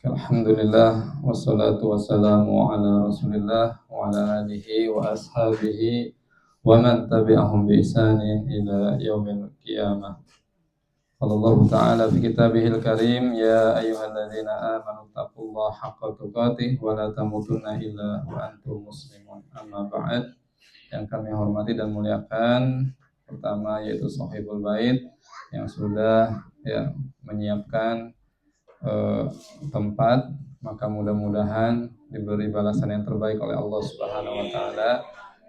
Alhamdulillah wassalatu wassalamu ala Rasulillah wa ala alihi wa ashabihi wa man tabi'ahum bi ihsanin ila yaumil qiyamah. Allah Ta'ala fi kitabihil karim ya ayyuhalladzina amanu taqullaha haqqa tuqatih wa la tamutunna illa wa antum muslimun. Amma ba'd, yang kami hormati dan muliakan, pertama yaitu sahibul bait yang sudah menyiapkan tempat, maka mudah-mudahan diberi balasan yang terbaik oleh Allah Subhanahu wa taala.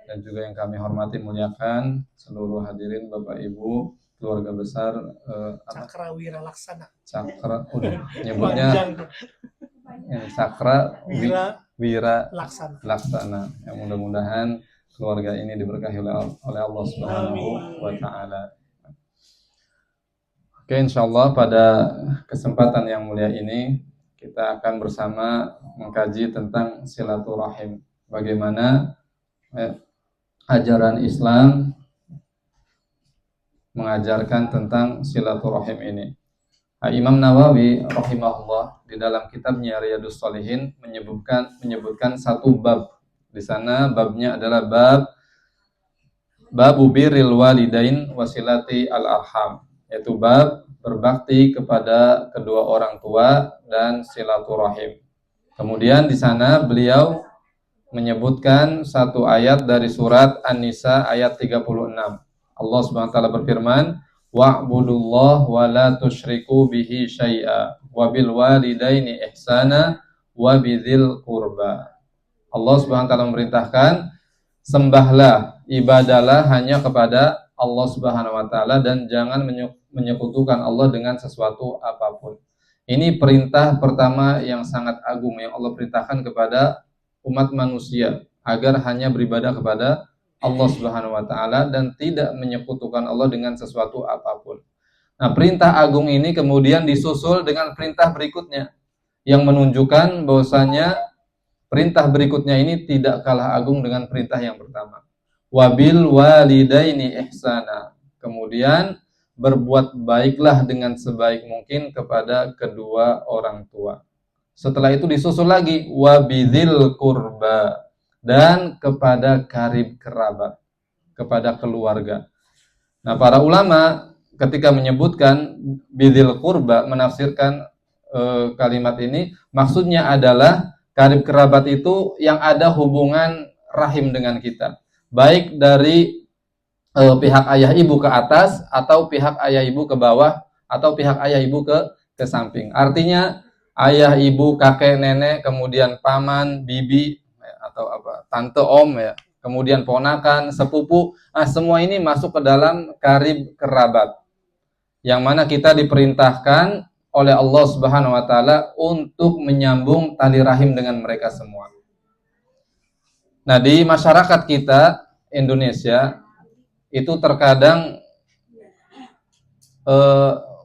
Dan juga yang kami hormati muliakan seluruh hadirin Bapak Ibu, keluarga besar Cakra Wira Laksana. Cakra udah nyebutnya Cakra Wira Laksana. Yang mudah-mudahan keluarga ini diberkahi oleh Allah Subhanahu wa taala. Oke, insyaallah pada kesempatan yang mulia ini kita akan bersama mengkaji tentang silaturahim. Bagaimana ajaran Islam mengajarkan tentang silaturahim ini. Imam Nawawi rahimahullah di dalam kitabnya Riyadhus Shalihin menyebutkan satu bab. Di sana babnya adalah bab birril walidain wasilati al-arham, yaitu bab berbakti kepada kedua orang tua dan silaturahim. Kemudian di sana beliau menyebutkan satu ayat dari surat An-Nisa ayat 36. Allah Subhanahu wa taala berfirman, wa'budullaha wa la tusyriku bihi syai'a wa bil walidaini ihsana wa bidzil qurba. Allah Subhanahu wa taala memerintahkan, sembahlah, ibadalah hanya kepada Allah Subhanahu wa taala dan jangan menyekutukan Allah dengan sesuatu apapun. Ini perintah pertama yang sangat agung yang Allah perintahkan kepada umat manusia agar hanya beribadah kepada Allah Subhanahu wa taala dan tidak menyekutukan Allah dengan sesuatu apapun. Nah, perintah agung ini kemudian disusul dengan perintah berikutnya yang menunjukkan bahwasanya perintah berikutnya ini tidak kalah agung dengan perintah yang pertama. Wabil walidaini ihsana. Kemudian berbuat baiklah dengan sebaik mungkin kepada kedua orang tua. Setelah itu disusul lagi wabidzil qurba, dan kepada karib kerabat, kepada keluarga. Nah, para ulama ketika menyebutkan bidzil qurba menafsirkan kalimat ini maksudnya adalah karib kerabat itu yang ada hubungan rahim dengan kita, baik dari pihak ayah ibu ke atas atau pihak ayah ibu ke bawah atau pihak ayah ibu ke samping. Artinya ayah ibu, kakek, nenek, kemudian paman, bibi atau tante, om ya, kemudian ponakan, sepupu. Nah, semua ini masuk ke dalam karib kerabat yang mana kita diperintahkan oleh Allah Subhanahu wa taala untuk menyambung tali rahim dengan mereka semua. Nah, di masyarakat kita Indonesia itu terkadang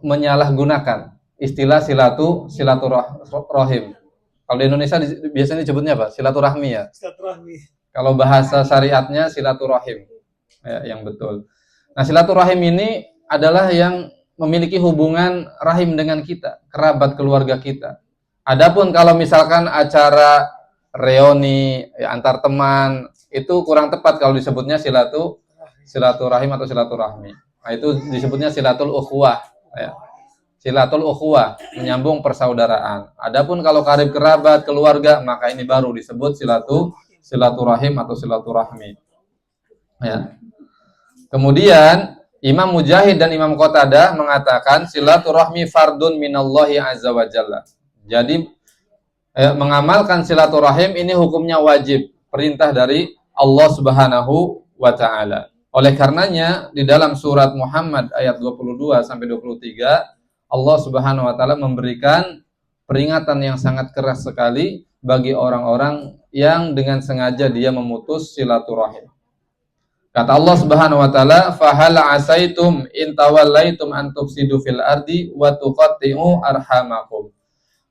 menyalahgunakan istilah silaturahim. Kalau di Indonesia biasanya disebutnya apa? Silaturahmi ya. Silaturahmi. Kalau bahasa syariatnya silaturahim. Ya, yang betul. Nah, silaturahim ini adalah yang memiliki hubungan rahim dengan kita, kerabat keluarga kita. Adapun kalau misalkan acara reuni ya, antar teman, itu kurang tepat kalau disebutnya silaturahim atau silaturahmi. Nah, itu disebutnya silatul ukhuwah ya. Silatul ukhuwah, menyambung persaudaraan. Adapun kalau karib kerabat, keluarga, maka ini baru disebut silaturahim atau silaturahmi. Ya. Kemudian Imam Mujahid dan Imam Qatadah mengatakan silaturahmi fardun minallahi azza wa jalla. Jadi mengamalkan silaturahim ini hukumnya wajib, perintah dari Allah Subhanahu wa taala. Oleh karenanya di dalam surat Muhammad ayat 22 sampai 23 Allah Subhanahu wa taala memberikan peringatan yang sangat keras sekali bagi orang-orang yang dengan sengaja dia memutus silaturahim. Kata Allah Subhanahu wa taala, "Fahal asaitum in tawallaitum an tufsidu fil ardi wa tuqatti'u arhamakum."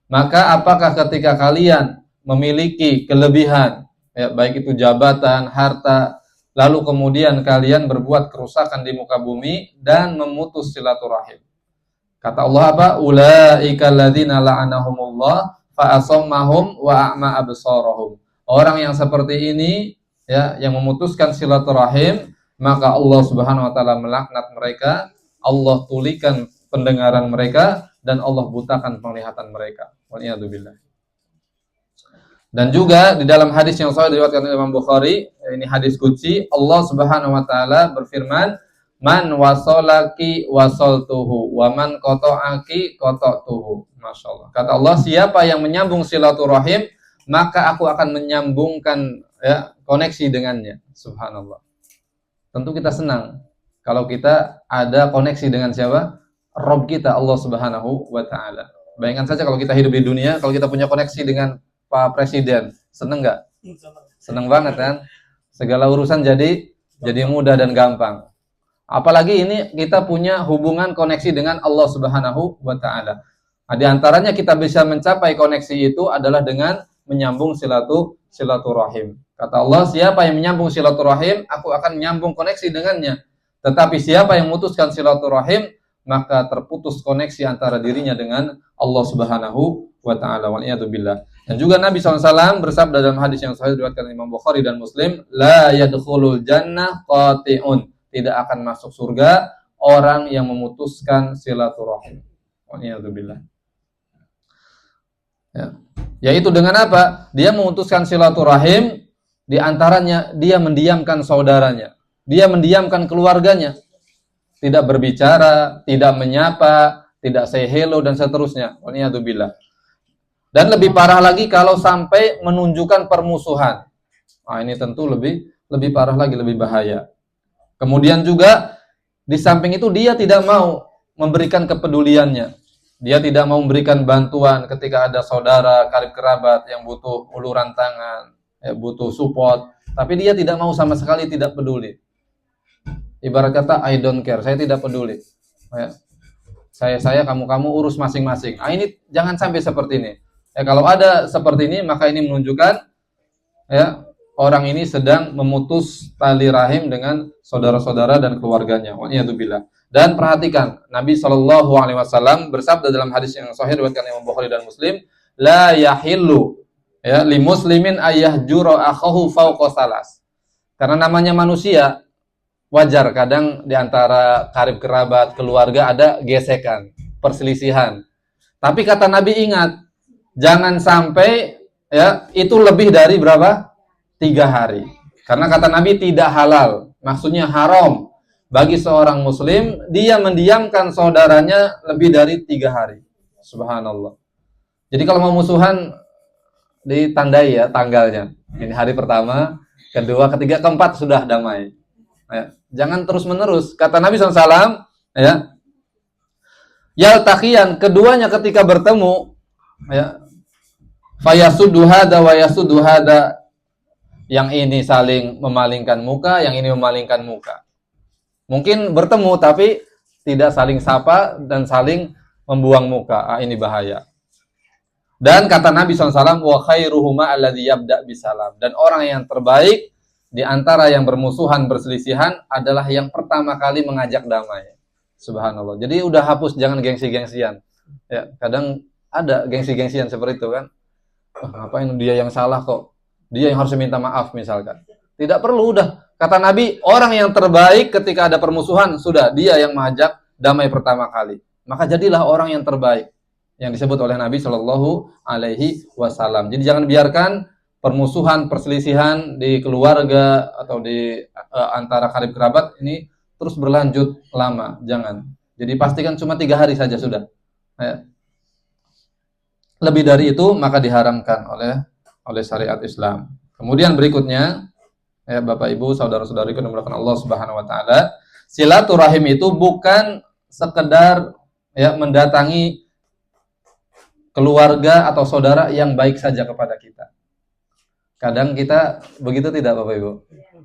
Maka apakah ketika kalian memiliki kelebihan, ya, baik itu jabatan, harta, lalu kemudian kalian berbuat kerusakan di muka bumi dan memutus silaturahim. Kata Allah apa? Ulaika alladzina la'anahumullah fa asammahum wa a'ma absarahum. Orang yang seperti ini ya, yang memutuskan silaturahim, maka Allah Subhanahu wa taala melaknat mereka, Allah tulikan pendengaran mereka, dan Allah butakan penglihatan mereka. Waliyadzubillah. Dan juga di dalam hadis yang sahih diriwayatkan oleh Imam Bukhari, ini hadis qudsi, Allah Subhanahu wa taala berfirman, "Man wasolaki wasoltuhu, wa man qata'aki qata'tuhu." Masyaallah. Kata Allah, siapa yang menyambung silaturahim, maka aku akan menyambungkan ya, koneksi dengannya. Subhanallah. Tentu kita senang kalau kita ada koneksi dengan siapa? Rabb kita, Allah Subhanahu wa taala. Bayangkan saja kalau kita hidup di dunia, kalau kita punya koneksi dengan Pak Presiden, seneng nggak? Seneng banget kan? Segala urusan jadi mudah dan gampang. Apalagi ini kita punya hubungan koneksi dengan Allah Subhanahu wa taala. Nah, di antaranya kita bisa mencapai koneksi itu adalah dengan menyambung silaturahim. Kata Allah, siapa yang menyambung silaturahim, aku akan menyambung koneksi dengannya. Tetapi siapa yang memutuskan silaturahim, maka terputus koneksi antara dirinya dengan Allah Subhanahu wa taala. Waliyadzubillah. Dan juga Nabi SAW bersabda dalam hadis yang sahih diriwayatkan Imam Bukhari dan Muslim, la yadkhulul jannah qati'un. Tidak akan masuk surga orang yang memutuskan silaturahim. Waliyadzubillah. Ya. Yaitu dengan apa? Dia memutuskan silaturahim, di antaranya dia mendiamkan saudaranya, dia mendiamkan keluarganya, tidak berbicara, tidak menyapa, tidak say hello dan seterusnya. Waliyadzubillah. Dan lebih parah lagi kalau sampai menunjukkan permusuhan. Nah, ini tentu lebih parah lagi, lebih bahaya. Kemudian juga di samping itu dia tidak mau memberikan kepeduliannya. Dia tidak mau memberikan bantuan ketika ada saudara, karib kerabat yang butuh uluran tangan, ya, butuh support. Tapi dia tidak mau sama sekali, tidak peduli. Ibarat kata, I don't care, saya tidak peduli. Ya. Saya, kamu urus masing-masing. Nah, ini jangan sampai seperti ini. Ya, kalau ada seperti ini, maka ini menunjukkan ya, orang ini sedang memutus tali rahim dengan saudara-saudara dan keluarganya. Waliyadzubillah. Dan perhatikan, Nabi SAW bersabda dalam hadis yang sahih diriwayatkan Imam Bukhari dan Muslim, la yahillu ya li muslimin ayyahjura akhahu fawqa salas. Karena namanya manusia, wajar kadang di antara karib kerabat, keluarga ada gesekan, perselisihan. Tapi kata Nabi, ingat, jangan sampai ya itu lebih dari berapa? 3 hari. Karena kata Nabi tidak halal, maksudnya haram bagi seorang muslim dia mendiamkan saudaranya lebih dari 3 hari. Subhanallah. Jadi kalau mau musuhan ditandai ya tanggalnya. Ini hari pertama, kedua, ketiga, keempat sudah damai. Ya, jangan terus-menerus. Kata Nabi SAW, ya, yaltaqiyan, keduanya ketika bertemu, ya, fayasuddu hada wa yasuddu hada, yang ini saling memalingkan muka, yang ini memalingkan muka. Mungkin bertemu tapi tidak saling sapa dan saling membuang muka. Ah, ini bahaya. Dan kata Nabi SAW, wa khairuhuma alladzi yabda bisalam. Dan orang yang terbaik di antara yang bermusuhan, berselisihan adalah yang pertama kali mengajak damai. Subhanallah. Jadi udah hapus, jangan gengsi-gengsian. Ya, kadang ada gengsi-gengsian seperti itu kan. Oh, ngapain dia yang salah kok? Dia yang harus minta maaf misalkan. Tidak perlu, udah. Kata Nabi, orang yang terbaik ketika ada permusuhan, sudah dia yang mengajak damai pertama kali. Maka jadilah orang yang terbaik yang disebut oleh Nabi Shallallahu Alaihi Wasallam. Jadi jangan biarkan permusuhan, perselisihan di keluarga atau di antara karib kerabat ini terus berlanjut lama. Jangan. Jadi pastikan cuma 3 hari saja sudah. Ya. Lebih dari itu maka diharamkan oleh syariat Islam. Kemudian berikutnya, ya Bapak Ibu, saudara-saudariku yang dimuliakan Allah Subhanahu wa taala, silaturahim itu bukan sekedar ya mendatangi keluarga atau saudara yang baik saja kepada kita. Kadang kita begitu tidak Bapak Ibu?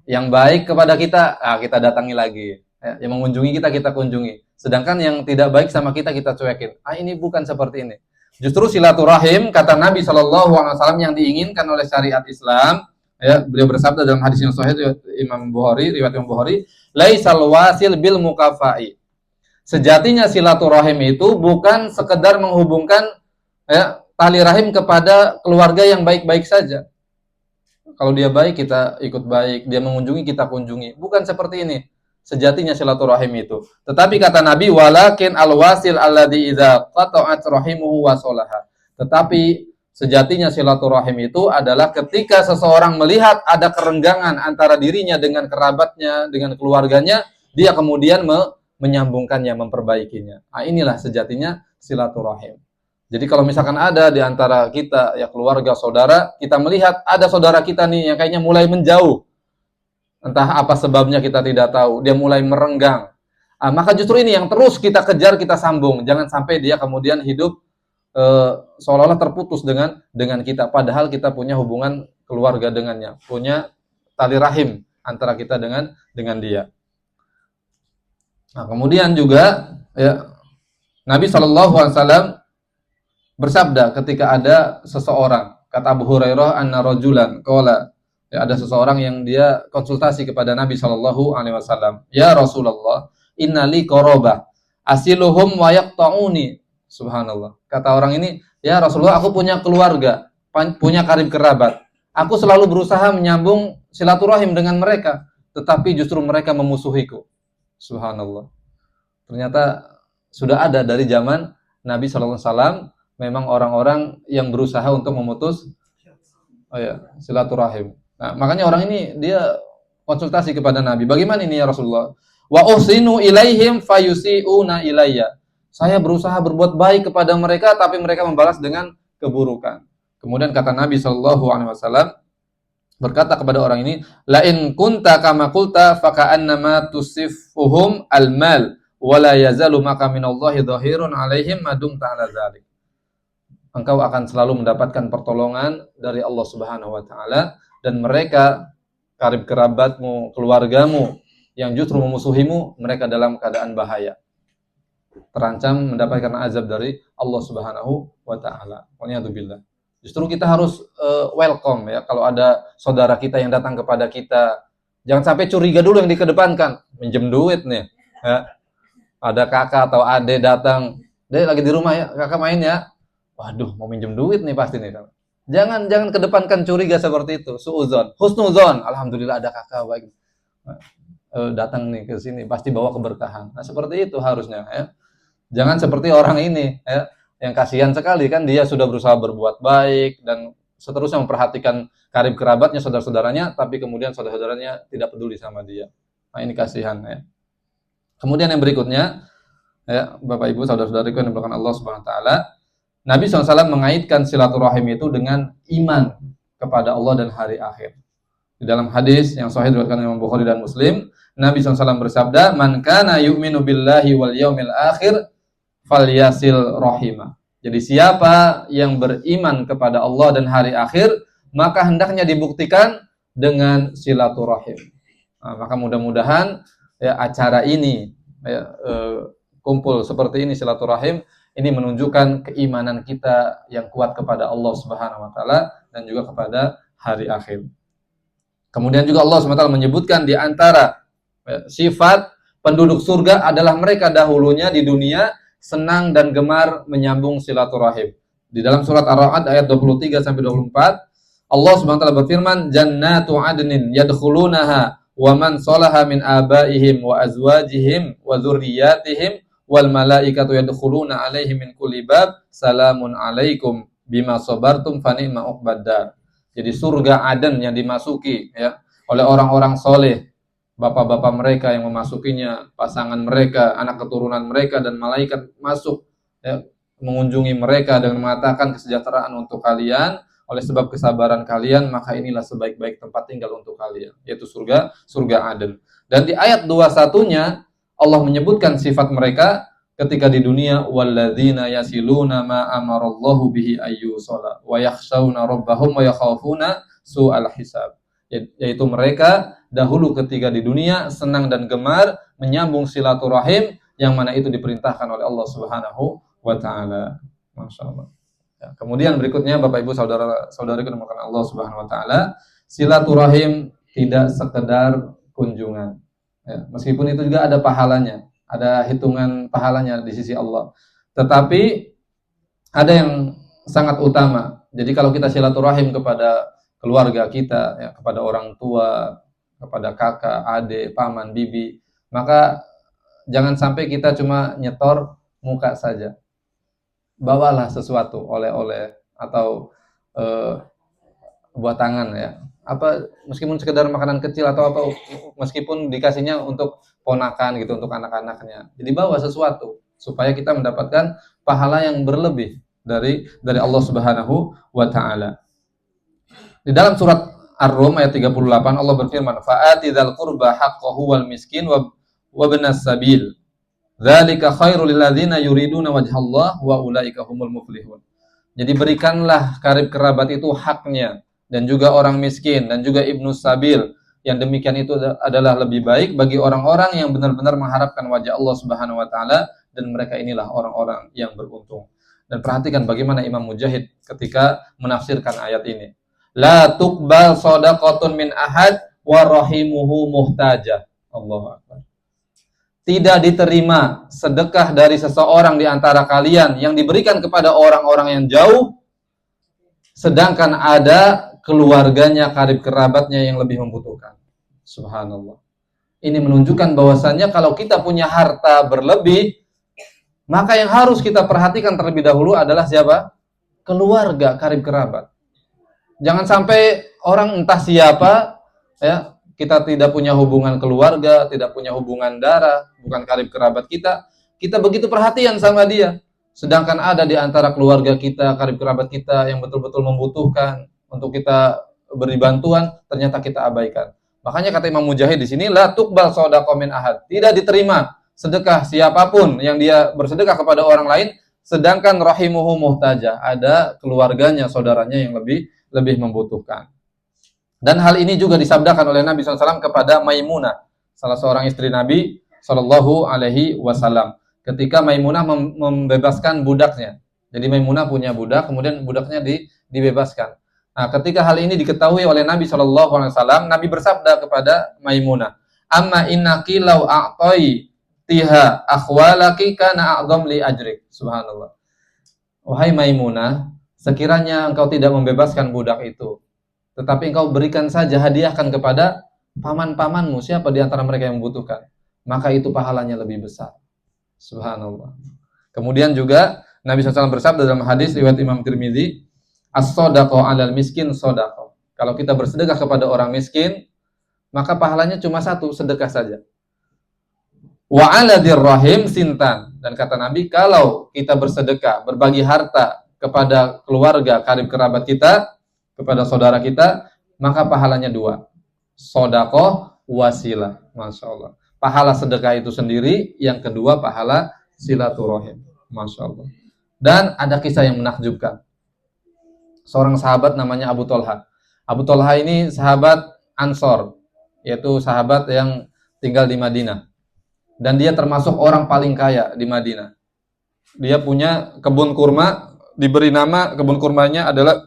Yang baik kepada kita, kita datangi lagi. Ya, yang mengunjungi kita kunjungi. Sedangkan yang tidak baik sama kita cuekin. Ini bukan seperti ini. Justru silaturahim, kata Nabi SAW, yang diinginkan oleh syariat Islam. Ya, beliau bersabda dalam hadis yang sahih Imam Bukhari, riwayat Imam Bukhari, laisal wasil bil mukafai. Sejatinya silaturahim itu bukan sekedar menghubungkan ya tali rahim kepada keluarga yang baik-baik saja. Kalau dia baik, kita ikut baik. Dia mengunjungi, kita kunjungi. Bukan seperti ini sejatinya silaturahim itu. Tetapi kata Nabi, walakin al-wasil alladzi idza qata'at rahimuhu wa salaha. Tetapi sejatinya silaturahim itu adalah ketika seseorang melihat ada kerenggangan antara dirinya dengan kerabatnya, dengan keluarganya, dia kemudian menyambungkannya, memperbaikinya. Nah, inilah sejatinya silaturahim. Jadi kalau misalkan ada di antara kita, ya keluarga, saudara, kita melihat ada saudara kita nih yang kayaknya mulai menjauh. Entah apa sebabnya kita tidak tahu, dia mulai merenggang. Maka justru ini yang terus kita kejar, kita sambung. Jangan sampai dia kemudian hidup seolah-olah terputus dengan kita. Padahal kita punya hubungan keluarga dengannya, punya tali rahim antara kita dengan dia. Nah, kemudian juga ya, Nabi SAW bersabda ketika ada seseorang, kata Abu Hurairah, anna rajulan qala, ya, ada seseorang yang dia konsultasi kepada Nabi SAW. Ya Rasulullah, innali qarabah asiluhum wa yaqta'uni. Subhanallah. Kata orang ini, ya Rasulullah, aku punya keluarga, punya karib kerabat. Aku selalu berusaha menyambung silaturahim dengan mereka, tetapi justru mereka memusuhiku. Subhanallah. Ternyata sudah ada dari zaman Nabi SAW, memang orang-orang yang berusaha untuk memutus silaturahim. Nah, makanya orang ini dia konsultasi kepada Nabi. Bagaimana ini ya Rasulullah? Wa usinu ilaihim fayusiuna ilayya. Saya berusaha berbuat baik kepada mereka, tapi mereka membalas dengan keburukan. Kemudian kata Nabi SAW berkata kepada orang ini, la in kunta kama qulta faka'annama tusifuhum al-mal wa la yazalu maka minallahi dhahirun alaihim madum ta'ala dzalik. Engkau akan selalu mendapatkan pertolongan dari Allah Subhanahu wa taala, dan mereka karib kerabatmu, keluargamu yang justru memusuhimu, mereka dalam keadaan bahaya, terancam mendapatkan azab dari Allah Subhanahu wa taala. Waliyadzubillah. Justru kita harus welcome ya, kalau ada saudara kita yang datang kepada kita. Jangan sampai curiga dulu yang dikedepankan, minjem duit nih. Ya. Ada kakak atau adik datang, "Dek lagi di rumah ya, kakak main ya." Waduh, mau minjem duit nih pasti nih. Jangan kedepankan curiga seperti itu. Suudzon, husnuzon. Alhamdulillah ada kakak baik. Datang nih ke sini pasti bawa keberkahan. Nah, seperti itu harusnya ya. Jangan seperti orang ini ya, yang kasihan sekali kan, dia sudah berusaha berbuat baik dan seterusnya memperhatikan karib kerabatnya, saudara-saudaranya, tapi kemudian saudara-saudaranya tidak peduli sama dia. Nah, ini kasihan ya. Kemudian yang berikutnya ya, Bapak Ibu, saudara-saudariku yang dimuliakan Allah Subhanahu wa taala, Nabi SAW mengaitkan silaturahim itu dengan iman kepada Allah dan hari akhir. Di dalam hadis yang sahih diriwayatkan Imam Bukhari dan Muslim, Nabi SAW bersabda, "Man kana yu'minu billahi wal yaumil akhir falyasil rahimah." Jadi siapa yang beriman kepada Allah dan hari akhir, maka hendaknya dibuktikan dengan silaturahim. Nah, maka mudah-mudahan ya, acara ini ya, kumpul seperti ini, silaturahim, ini menunjukkan keimanan kita yang kuat kepada Allah Subhanahu wa taala dan juga kepada hari akhir. Kemudian juga Allah Subhanahu wa taala menyebutkan di antara sifat penduduk surga adalah mereka dahulunya di dunia senang dan gemar menyambung silaturahim. Di dalam surat Ar-Ra'd ayat 23 sampai 24, Allah Subhanahu wa taala berfirman, "Jannatu 'adnin yadkhulunaha wa man salaha min abaihim wa azwajihim wa dzurriyyatihim wal malaikatu yadkhuluna 'alaihim min kulli bab salamun 'alaikum bima sabartum fa ni'ma uqbaddar." Jadi surga Aden yang dimasuki ya oleh orang-orang soleh, bapak-bapak mereka yang memasukinya, pasangan mereka, anak keturunan mereka, dan malaikat masuk ya, mengunjungi mereka dengan mengatakan kesejahteraan untuk kalian oleh sebab kesabaran kalian, maka inilah sebaik-baik tempat tinggal untuk kalian, yaitu surga Aden. Dan di ayat 21-nya Allah menyebutkan sifat mereka ketika di dunia, walladzina yasiluna ma amarallahu bihi ayyusala wa yakhshawna rabbahum wa yakhafuna su'al hisab. Yaitu mereka dahulu ketika di dunia senang dan gemar menyambung silaturahim yang mana itu diperintahkan oleh Allah Subhanahu wa taala. Masyaallah. Ya, kemudian berikutnya Bapak Ibu saudara-saudari yang dimuliakan Allah Subhanahu wa taala, silaturahim tidak sekedar kunjungan. Ya, meskipun itu juga ada pahalanya, ada hitungan pahalanya di sisi Allah. Tetapi ada yang sangat utama. Jadi kalau kita silaturahim kepada keluarga kita, ya, kepada orang tua, kepada kakak, adik, paman, bibi, maka jangan sampai kita cuma nyetor muka saja. Bawalah sesuatu, oleh-oleh atau buat tangan ya. Apa meskipun sekedar makanan kecil atau apa, meskipun dikasihnya untuk ponakan gitu, untuk anak-anaknya. Jadi bawa sesuatu supaya kita mendapatkan pahala yang berlebih dari Allah Subhanahu wa taala. Di dalam surat Ar-Rum ayat 38 Allah berfirman, "Fa'ati dzal qurba haqqahu wal miskin wa ibnas sabil. Dzalika khairul lil ladzina yuriduna wajhallah wa ulaika humul muflihun." Jadi berikanlah karib kerabat itu haknya, dan juga orang miskin dan juga ibnus sabil. Yang demikian itu adalah lebih baik bagi orang-orang yang benar-benar mengharapkan wajah Allah Subhanahu wa taala, dan mereka inilah orang-orang yang beruntung. Dan perhatikan bagaimana Imam Mujahid ketika menafsirkan ayat ini. La tuqbal shadaqatun min ahad wa rahimuhu muhtajah. Allahu akbar. Tidak diterima sedekah dari seseorang di antara kalian yang diberikan kepada orang-orang yang jauh, sedangkan ada keluarganya, karib kerabatnya yang lebih membutuhkan. Subhanallah. Ini menunjukkan bahwasannya kalau kita punya harta berlebih, maka yang harus kita perhatikan terlebih dahulu adalah siapa? Keluarga, karib kerabat. Jangan sampai orang entah siapa, ya, kita tidak punya hubungan keluarga, tidak punya hubungan darah, bukan karib kerabat kita begitu perhatian sama dia. Sedangkan ada di antara keluarga kita, karib kerabat kita yang betul-betul membutuhkan untuk kita beri bantuan, ternyata kita abaikan. Makanya kata Imam Mujahid di sini, la tuqbal shadaqah min ahad. Tidak diterima sedekah siapapun yang dia bersedekah kepada orang lain, sedangkan rahimuhu muhtajah, ada keluarganya, saudaranya yang lebih membutuhkan. Dan hal ini juga disabdakan oleh Nabi SAW kepada Maimunah, salah seorang istri Nabi SAW, ketika Maimunah membebaskan budaknya. Jadi Maimunah punya budak, kemudian budaknya dibebaskan. Nah, ketika hal ini diketahui oleh Nabi SAW, Nabi bersabda kepada Maimunah, "Amma innaki law a'tai tiha akhwalaki kana a'dham li ajrik." Subhanallah. Wahai Maimunah, sekiranya engkau tidak membebaskan budak itu, tetapi engkau berikan saja, hadiahkan kepada paman-pamanmu, siapa di antara mereka yang membutuhkan, maka itu pahalanya lebih besar. Subhanallah. Kemudian juga Nabi SAW bersabda dalam hadis riwayat Imam Tirmidzi, "As-shadaqah 'alal miskin shadaqah." Kalau kita bersedekah kepada orang miskin, maka pahalanya cuma satu, sedekah saja. Wa 'ala dirrahim sintan. Dan kata Nabi, kalau kita bersedekah, berbagi harta kepada keluarga, karib kerabat kita, kepada saudara kita, maka pahalanya dua. Shadaqah wasilah. Masya Allah. Pahala sedekah itu sendiri, yang kedua pahala silaturahim. Masya Allah. Dan ada kisah yang menakjubkan. Seorang sahabat namanya Abu Thalha. Abu Thalha ini sahabat Ansor, yaitu sahabat yang tinggal di Madinah. Dan dia termasuk orang paling kaya di Madinah. Dia punya kebun kurma, diberi nama kebun kurmanya adalah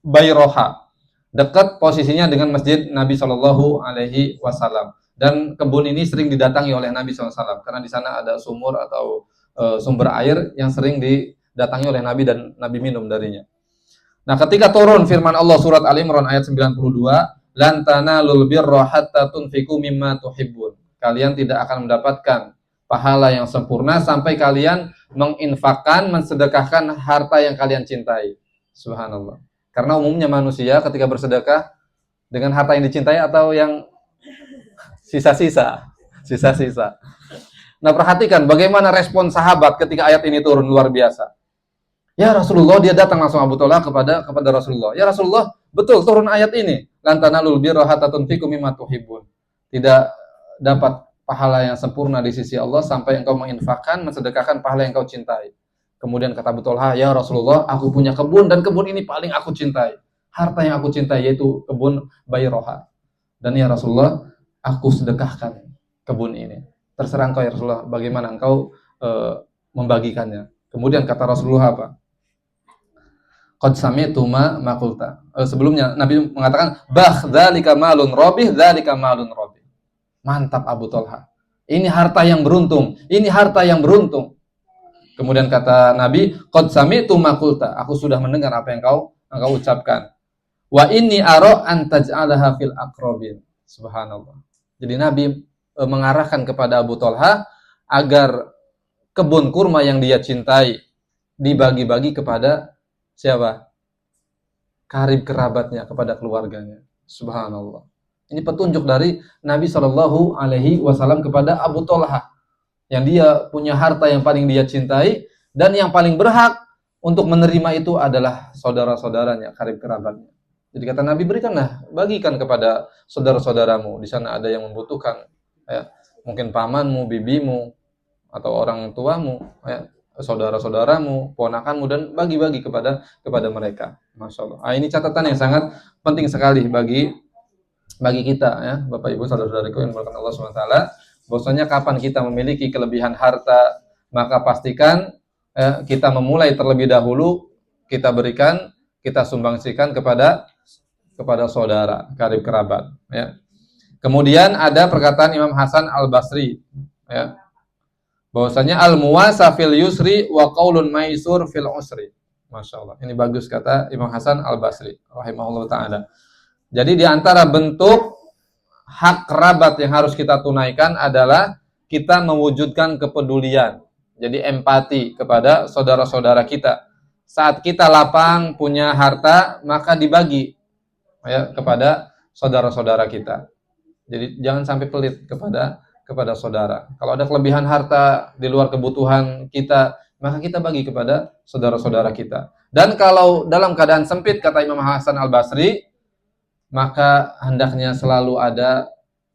Bayroha, dekat posisinya dengan masjid Nabi SAW. Dan kebun ini sering didatangi oleh Nabi SAW karena di sana ada sumur atau sumber air yang sering didatangi oleh Nabi dan Nabi minum darinya. Nah, ketika turun firman Allah surat Al-Imran ayat 92, "Lan tanalul birra hatta tunfiqu mimma tuhibbun." Kalian tidak akan mendapatkan pahala yang sempurna sampai kalian menginfakkan, mensedekahkan harta yang kalian cintai. Subhanallah. Karena umumnya manusia ketika bersedekah dengan harta yang dicintai atau yang sisa-sisa. Nah, perhatikan bagaimana respon sahabat ketika ayat ini turun, luar biasa. Ya Rasulullah, dia datang langsung Abu Thalha kepada Rasulullah. Ya Rasulullah, betul turun ayat ini. Lan tanalul birra hatta tunfiqu mimma tuhibbun. Tidak dapat pahala yang sempurna di sisi Allah sampai engkau menginfakkan, mensedekahkan pahala yang engkau cintai. Kemudian kata Abu Thalha, ya Rasulullah, aku punya kebun dan kebun ini paling aku cintai. Harta yang aku cintai yaitu kebun Bayroha. Dan ya Rasulullah, aku sedekahkan kebun ini. Terserah engkau ya Rasulullah, bagaimana engkau membagikannya. Kemudian kata Rasulullah apa? Qad sami'tu ma qulta. Sebelumnya Nabi mengatakan, "Bah dzalika malun rabih, dzalika malun rabih." Mantap Abu Thalha. Ini harta yang beruntung, ini harta yang beruntung. Kemudian kata Nabi, qad sami'tu ma qulta. Aku sudah mendengar apa yang engkau ucapkan. Wa inni ara an taj'alaha fil aqrabin. Subhanallah. Jadi Nabi mengarahkan kepada Abu Thalha agar kebun kurma yang dia cintai dibagi-bagi kepada siapa? Karib kerabatnya, kepada keluarganya. Subhanallah. Ini petunjuk dari Nabi Shallallahu Alaihi Wasallam kepada Abu Thalha, yang dia punya harta yang paling dia cintai dan yang paling berhak untuk menerima itu adalah saudara-saudaranya, karib kerabatnya. Jadi kata Nabi, berikanlah, bagikan kepada saudara-saudaramu. Di sana ada yang membutuhkan, ya, mungkin pamanmu, bibimu, atau orang tuamu, ya, saudara-saudaramu, ponakanmu, dan bagi-bagi kepada mereka. Masya Allah. Ini catatan yang sangat penting sekali bagi kita, ya, Bapak Ibu saudara-saudariku yang dimuliakan Allah SWT. Bahwasanya kapan kita memiliki kelebihan harta, maka pastikan kita memulai terlebih dahulu, kita berikan, kita sumbangsikan kepada saudara, karib kerabat, ya. Kemudian ada perkataan Imam Hasan Al-Basri, ya, bahwasanya al-muwasa fil yusri wa qaulun maisur fil usri. Masya Allah. Ini bagus kata Imam Hasan Al-Basri rahimahullah ta'ala. Jadi di antara bentuk hak kerabat yang harus kita tunaikan adalah kita mewujudkan kepedulian. Jadi empati kepada saudara-saudara kita. Saat kita lapang punya harta, maka dibagi, ya, kepada saudara-saudara kita. Jadi jangan sampai pelit kepada saudara. Kalau ada kelebihan harta di luar kebutuhan kita, maka kita bagi kepada saudara-saudara kita. Dan kalau dalam keadaan sempit, kata Imam Hasan Al-Basri, maka hendaknya selalu ada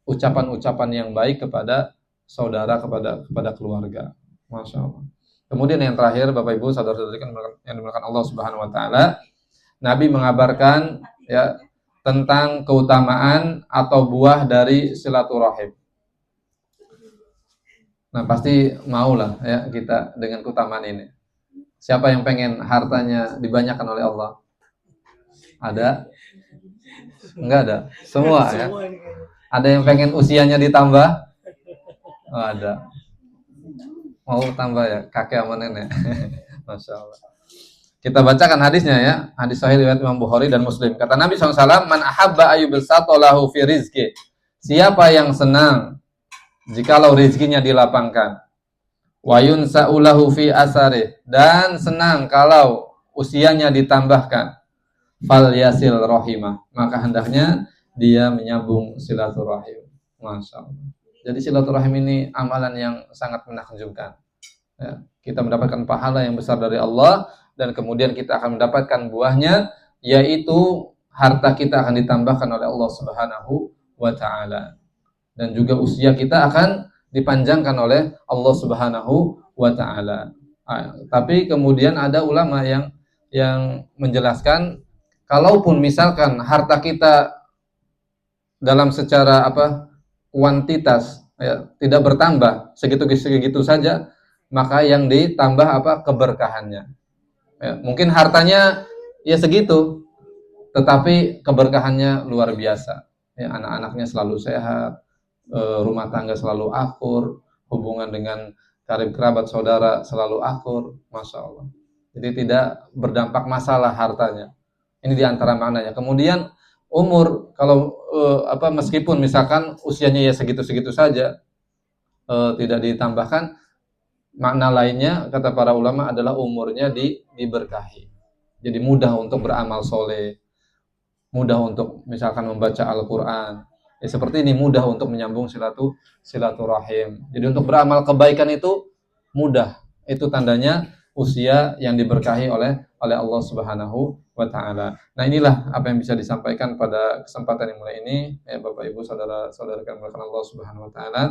ucapan-ucapan yang baik kepada saudara, kepada keluarga. Masya Allah. Kemudian yang terakhir, Bapak Ibu saudara-saudari yang dimuliakan Allah Subhanahu Wa Taala, Nabi mengabarkan, ya, tentang keutamaan atau buah dari silaturahim. Nah, pasti maulah, ya, kita dengan keutamaan ini. Siapa yang pengen hartanya dibanyakan oleh Allah? Ada? Enggak ada. Semua, ya. Ada yang pengen usianya ditambah? Oh, ada. Mau tambah, ya, kakek sama nenek. Masya Allah. Kita bacakan hadisnya, ya. Hadis sahih riwayat Imam Bukhari dan Muslim. Kata Nabi SAW, man ahabba ayyubsata lahu fi rizki. Siapa yang senang jikalau rezekinya dilapangkan. Wa yunsa'u lahu fi asari, dan senang kalau usianya ditambahkan. Fal yasil rahimah, maka hendaknya dia menyambung silaturahim. Masya Allah. Jadi silaturahim ini amalan yang sangat menakjubkan, ya. Kita mendapatkan pahala yang besar dari Allah, dan kemudian kita akan mendapatkan buahnya, yaitu harta kita akan ditambahkan oleh Allah Subhanahu wa Ta'ala, dan juga usia kita akan dipanjangkan oleh Allah Subhanahu wa Ta'ala. Tapi kemudian ada ulama yang menjelaskan, kalaupun misalkan harta kita dalam secara kuantitas, ya, tidak bertambah, segitu saja, maka yang ditambah keberkahannya. Ya, mungkin hartanya ya segitu, tetapi keberkahannya luar biasa. Ya, anak-anaknya selalu sehat, rumah tangga selalu akur, hubungan dengan karib kerabat saudara selalu akur, Masya Allah. Jadi tidak berdampak masalah hartanya. Ini diantara maknanya. Kemudian umur, kalau meskipun misalkan usianya ya segitu-segitu saja, tidak ditambahkan, makna lainnya kata para ulama adalah umurnya diberkahi. Jadi mudah untuk beramal soleh, mudah untuk misalkan membaca Al-Quran. Ya, seperti ini mudah untuk menyambung silaturahim. Jadi untuk beramal kebaikan itu mudah. Itu tandanya usia yang diberkahi oleh Allah Subhanahu wa Ta'ala. Nah, inilah apa yang bisa disampaikan pada kesempatan yang mulai ini, ya, Bapak Ibu saudara-saudara yang dimuliakan Allah Subhanahu wa Ta'ala.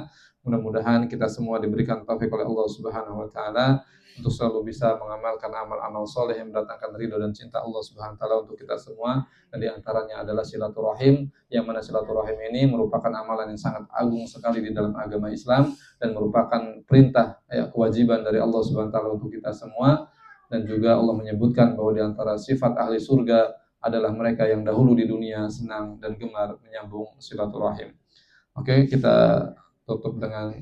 Mudah-mudahan kita semua diberikan taufik oleh Allah Subhanahu wa Ta'ala untuk selalu bisa mengamalkan amal-amal soleh yang mendatangkan ridho dan cinta Allah Subhanahu wa Ta'ala untuk kita semua. Dan diantaranya adalah silaturahim, yang mana silaturahim ini merupakan amalan yang sangat agung sekali di dalam agama Islam, dan merupakan perintah, ya, kewajiban dari Allah Subhanahu wa Ta'ala untuk kita semua. Dan juga Allah menyebutkan bahwa di antara sifat ahli surga adalah mereka yang dahulu di dunia senang dan gemar menyambung silaturahim. Oke, kita tutup dengan